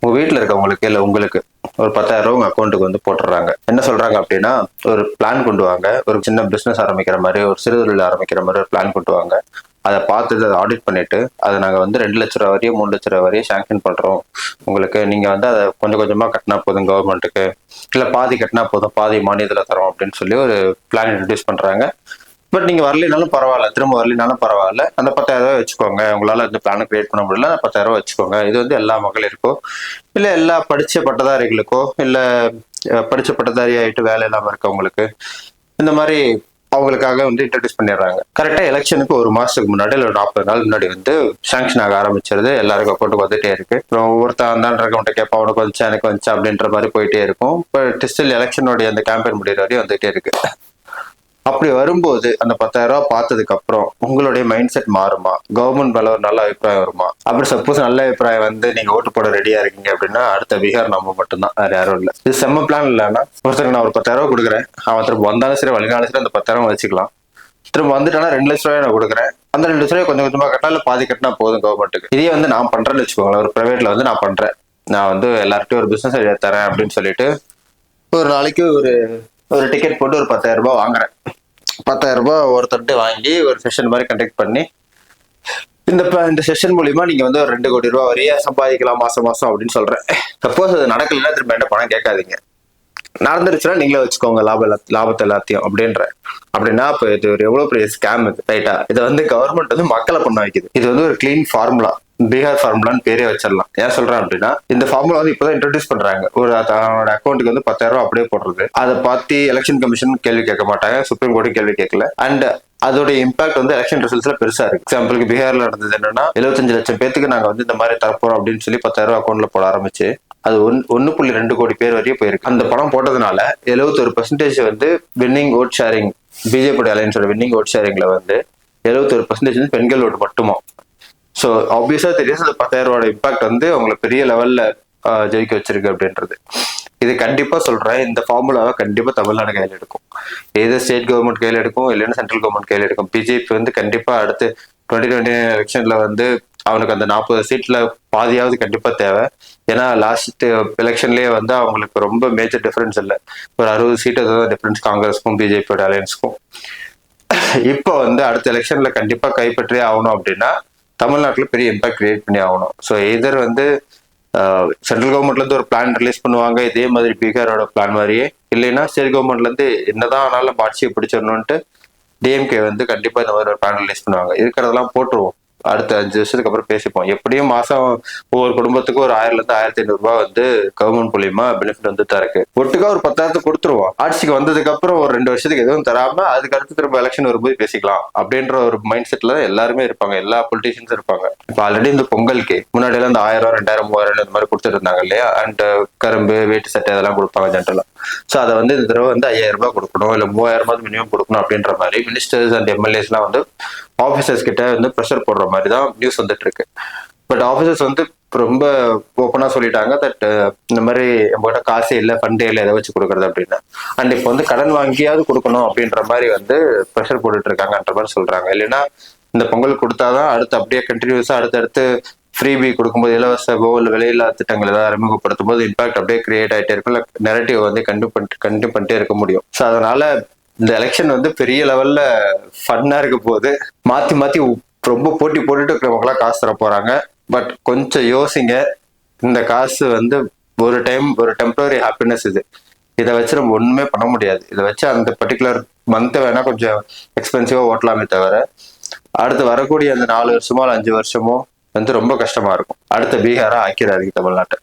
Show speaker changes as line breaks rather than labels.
உங்க வீட்டுல இருக்கவங்களுக்கு இல்ல உங்களுக்கு ஒரு 10,000 உங்க அக்கௌண்ட்டுக்கு வந்து போட்டுறாங்க. என்ன சொல்றாங்க அப்படின்னா, ஒரு பிளான் கொண்டு வாங்க. ஒரு சின்ன பிசினஸ் ஆரம்பிக்கிற மாதிரி, ஒரு சிறு தொழில் ஆரம்பிக்கிற மாதிரி ஒரு பிளான் கொண்டு வாங்க. அதை பார்த்துட்டு அதை ஆடிட் பண்ணிட்டு அதை நாங்க வந்து 2,00,000 வரையும் 3,00,000 வரையும் சாங்ஷன் பண்றோம். உங்களுக்கு நீங்க வந்து அதை கொஞ்சம் கொஞ்சமா கட்டினா போதும் கவர்மெண்ட்டுக்கு, இல்ல பாதி கட்டினா போதும், பாதி மானியத்துல தரோம் அப்படின்னு சொல்லி ஒரு பிளான் இன்ட்ரடியூஸ் பண்றாங்க. பட் நீங்க வரலினாலும் பரவாயில்ல, திரும்ப வரலினாலும் பரவாயில்ல, அந்த 10,000 வச்சுக்கோங்க. உங்களால இந்த பிளானை கிரியேட் பண்ண முடியல, அந்த 10,000 வச்சுக்கோங்க. இது வந்து எல்லா மகளிருக்கோ இல்ல எல்லா படிச்ச பட்டதாரிகளுக்கோ இல்ல படிச்ச பட்டதாரி ஆயிட்டு வேலை இல்லாம இருக்கவங்களுக்கு இந்த மாதிரி அவங்களுக்காக வந்து இன்ட்ரடியூஸ் பண்ணிடுறாங்க. கரெக்டா எலெக்ஷனுக்கு ஒரு மாசத்துக்கு முன்னாடி இல்ல 40 நாள் முன்னாடி வந்து சாங்ஷன் ஆக ஆரம்பிச்சிருது. எல்லாருக்கும் அக்கௌண்ட்டுக்கு வந்துட்டே இருக்கு. அப்புறம் ஒவ்வொருத்தன் அந்த அக்கௌண்ட்டை கேட்பா, உனக்கு வந்துச்சா எனக்கு வந்துச்சா அப்படின்ற மாதிரி போயிட்டே இருக்கும். இப்போ ஸ்டில் எலெக்ஷனுடைய அந்த கேம்பெயின் முடிகிற வரையும் வந்துட்டே இருக்கு. அப்படி வரும்போது அந்த 10,000 பார்த்ததுக்கு அப்புறம் உங்களுடைய மைண்ட் செட் மாறுமா? கவர்மெண்ட் மேல ஒரு நல்ல அபிப்பிராயம் வருமா? அப்படி சப்போஸ் நல்ல அபிப்பிராயம் வந்து நீங்க ஓட்டு போட ரெடியா இருக்கீங்க அப்படின்னா அடுத்த பீகார் நம்ம மட்டும்தான், வேற யாரும் இல்லை. இது செம்ம பிளான் இல்லைன்னா ஒருத்தருக்கு நான் ஒரு 10,000 கொடுக்குறேன், அவன் திரும்ப வந்தாலும் சரி வழினாலும் சரி அந்த 10,000 வச்சுக்கலாம். திரும்ப வந்துட்டானா 2,00,000 நான் கொடுக்குறேன், அந்த 2,00,000 கொஞ்சம் கொஞ்சமா கட்டினா இல்ல பாதி கட்டினா போதும் கவர்மெண்ட்டுக்கு. இதே வந்து நான் பண்றேன்னு வச்சுக்கோங்களேன், ஒரு பிரைவேட்ல வந்து நான் பண்றேன், நான் வந்து எல்லார்ட்டையும் ஒரு பிசினஸ் ஐடியா தரேன் அப்படின்னு சொல்லிட்டு ஒரு நாளைக்கு ஒரு ஒரு டிக்கெட் போட்டு ஒரு 10,000 வாங்குறேன். 10,000 ஒருத்தர்ட்டு வாங்கி ஒரு செஷன் மாதிரி கண்டக்ட் பண்ணி இந்த செஷன் மூலியமா நீங்க வந்து ஒரு 2 கோடி ரூபாய் வரைய சம்பாதிக்கலாம் மாசம் மாசம் அப்படின்னு சொல்றேன். சப்போஸ் அது நடக்கலன்னா திரும்ப என்ன பணம் கேட்காதீங்க. நடந்துருச்சுன்னா நீங்களே வச்சுக்கோங்க லாபத்தை எல்லாத்தையும் அப்படின்ற. அப்படின்னா இப்போ இது ஒரு எவ்வளவு பெரிய ஸ்கேம் இது, ரைட்டா? இதை வந்து கவர்மெண்ட் வந்து மக்களை பண்ண வைக்குது. இது வந்து ஒரு கிளீன் ஃபார்முலா, பீகார் ஃபார்முலான்னு பேரே வச்சிடலாம். ஏன் சொல்றேன் அப்படின்னா இந்த ஃபார்முலா வந்து இப்பதான் இன்ட்ரடியூஸ் பண்றாங்க. ஒரு அவனோட அக்கௌண்ட்டுக்கு வந்து 10,000 அப்படியே போடுறது. அதை பார்த்து எலெக்ஷன் கமிஷன் கேள்வி கேட்க மாட்டாங்க, சுப்ரீம் கோர்ட்டு கேள்வி கேட்கல. அண்ட் அதோட இம்பாக்ட் வந்து எலெக்ஷன் ரிசல்ட்ஸ்ல பெருசா இருக்கு. எக்ஸாம்பிளுக்கு பீகார்ல நடந்தது என்னன்னா 75 லட்சம் பேத்துக்கு நாங்க வந்து இந்த மாதிரி தரப்போறோம் அப்படின்னு சொல்லி 10,000 அக்கௌண்ட்ல போட ஆரம்பிச்சு அது 1.2 கோடி பேர் வரையும் போயிருக்கு. அந்த பணம் போட்டதுனால 71% வந்து வின்னிங் ஓட் ஷேரிங், பிஜேபி அலையன்ஸோட வின்னிங் ஓட் ஷேரிங்ல வந்து 71% வந்து பெண்கள் ஓட்டு மட்டுமா. ஸோ ஆப்வியஸா தெரியும் அந்த 10,000 இம்பாக்ட் வந்து அவங்களை பெரிய லெவல்ல ஜெயிக்க வச்சிருக்கு அப்படின்றது. இது கண்டிப்பா சொல்றேன், இந்த ஃபார்முலாவை கண்டிப்பா தமிழ்நாடு கையில் எடுக்கும். ஏதோ ஸ்டேட் கவர்மெண்ட் கையில் எடுக்கும், இல்லைன்னா சென்ட்ரல் கவர்மெண்ட் கையில் எடுக்கும். பிஜேபி வந்து கண்டிப்பா அடுத்து 2020 எலெக்ஷன்ல வந்து அவனுக்கு அந்த 40 சீட்ல பாதியாவது கண்டிப்பா தேவை. ஏன்னா லாஸ்ட் எலெக்ஷன்லயே வந்து அவங்களுக்கு ரொம்ப மேஜர் டிஃபரன்ஸ் இல்லை, ஒரு 60 சீட்டு தான் டிஃபரன்ஸ் காங்கிரஸ்க்கும் பிஜேபியோட அலையன்ஸ்க்கும். இப்போ வந்து அடுத்த எலெக்ஷன்ல கண்டிப்பா கைப்பற்றியே ஆகணும் அப்படின்னா தமிழ்நாட்டில் பெரிய இம்பாக்ட் கிரியேட் பண்ணி ஆகணும். ஸோ எதர் வந்து சென்ட்ரல் கவர்மெண்ட்ல இருந்து ஒரு பிளான் ரிலீஸ் பண்ணுவாங்க இதே மாதிரி பீகாரோட பிளான் மாதிரியே, இல்லைன்னா ஸ்டேட் கவர்மெண்ட்ல இருந்து என்னதான் ஆனாலும் ஆட்சியை பிடிச்சிடணும்ட்டு டிஎம்கே வந்து கண்டிப்பா இந்த மாதிரி ஒரு பிளான் ரிலீஸ் பண்ணுவாங்க. இருக்கிறதெல்லாம் போட்டுருவோம், அடுத்த 5 வருஷத்துக்கு அப்புறம் பேசிப்போம். எப்படியும் மாசம் ஒவ்வொரு குடும்பத்துக்கும் ஒரு 1000 இருந்து 1,500 வந்து கவர்மெண்ட் மூலியமா பெனிஃபிட் வந்து தருக்கு. ஒட்டுக்கா ஒரு 10,000 கொடுத்துருவோம். ஆட்சிக்கு வந்ததுக்கு அப்புறம் ஒரு 2 வருஷத்துக்கு எதுவும் தராம அதுக்கு அடுத்து திரும்ப எலெக்ஷன் வரும்போது பேசிக்கலாம் அப்படின்ற ஒரு மைண்ட் செட்ல எல்லாருமே இருப்பாங்க, எல்லா பொலிட்டீஷியன்ஸும் இருப்பாங்க. இப்ப ஆல்ரெடி இந்த பொங்கலுக்கு முன்னாடி எல்லாம் இந்த 1000, 2,000, 3,000 இந்த மாதிரி கொடுத்துட்டு இருந்தாங்க இல்லையா? அண்ட் கரும்பு, வேட்டி சட்டை அதெல்லாம் கொடுப்பாங்க ஜென்ரலா. ஸோ அதை வந்து இந்த தடவை வந்து 5,000 கொடுக்கணும், இல்ல 3,000 மினிமம் கொடுக்கணும் அப்படின்ற மாதிரி மினிஸ்டர்ஸ் அண்ட் எம்எல்ஏஸ் எல்லாம் வந்து ஆபீசர்ஸ் கிட்ட வந்து ப்ரெஷர் போடுற மாதிரி தான் நியூஸ் வந்துட்டு இருக்கு. பட் ஆபீசர்ஸ் வந்து ரொம்ப ஓப்பனா சொல்லிட்டாங்க தட் இந்த மாதிரி நம்மகிட்ட காசே இல்லை, ஃபண்டே இல்லை, எதை வச்சு கொடுக்கறது அப்படின்னு. அண்ட் இப்போ வந்து கடன் வாங்கியாவது கொடுக்கணும் அப்படின்ற மாதிரி வந்து ப்ரெஷர் போட்டுட்டு இருக்காங்கன்ற மாதிரி சொல்றாங்க. இல்லைன்னா இந்த பொங்கல் கொடுத்தாதான் அடுத்து அப்படியே கண்டினியூஸா அடுத்தடுத்து ஃப்ரீபி கொடுக்கும்போது இலவசமோ இல்லை விலையில்லா திட்டங்கள் ஏதாவது அறிமுகப்படுத்தும் போது இம்பாக்ட் அப்படியே கிரியேட் ஆகிட்டே இருக்கும், இல்லை நெரட்டிவ் வந்து கண்டினியூ பண்ணிட்டே இருக்க முடியும். ஸோ அதனால இந்த எலெக்ஷன் வந்து பெரிய லெவல்ல ஃபன்னா இருக்க போது, மாத்தி மாத்தி ரொம்ப போட்டி போட்டுட்டு இருக்கிறவங்களா காசு தர போறாங்க. பட் கொஞ்சம் யோசிங்க, இந்த காசு வந்து ஒரு டெம்பரரி ஹாப்பினஸ் இது. இதை வச்சு நம்ம ஒண்ணுமே பண்ண முடியாது. இதை வச்சு அந்த பர்டிகுலர் மந்த் வேணா கொஞ்சம் எக்ஸ்பென்சிவா ஓட்டலாமே தவிர அடுத்து வரக்கூடிய அந்த 4 வருஷமோ 5 வருஷமோ வந்து ரொம்ப கஷ்டமா இருக்கும். அடுத்த பீகாரா ஆக்கிறாரு தமிழ்நாட்டை.